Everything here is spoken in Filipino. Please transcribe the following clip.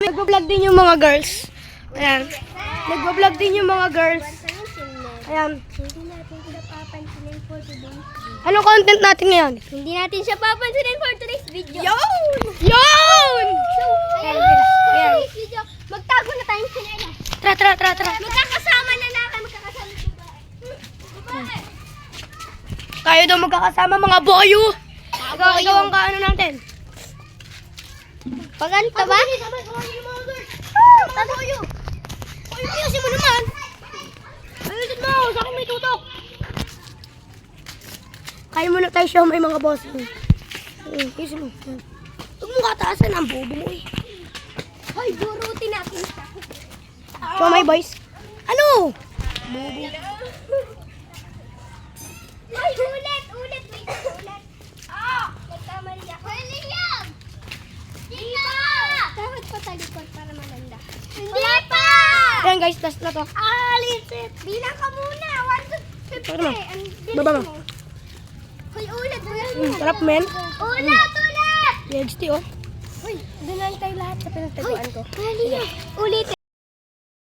Nagbablog din yung mga girls. Ayan. Nagbablog din yung mga girls. Ayan. Hindi natin sila papansinin for today's video. Anong content natin ngayon? Hindi natin siya papansinin for today's video. Yun! Yun! Ayan. Today's video, magtago na tayong sinela. Tara. Magkakasama na natin. Magkakasama na babae. Tayo daw magkakasama mga boyo. Ikaw ang kaano natin. Paganta ba? Boyo! Ayusin mo naman! Ayusin mo! Sa akin may tutok! Kaya muna tayo siya may mga boss. Ayusin mo. Huwag mo kataasan ang bobo mo eh. Hoy, burutin natin siya. Siya may boys. Ano? Ay, ulit. Wait, ulit. Nagkamali ako. Liam! Dito! Dapat pa talikod para malanda. Hindi pa! Ayan guys, last na to. Lisip! Bilang ka muna. 1 to 50. Baba mo. Ang bilis Baba mo. Hoy, ulit. Sarap men. Ulit! YHT oh. Hoy, doon lang tayo lahat sa pinagtaguan ko. Ulit.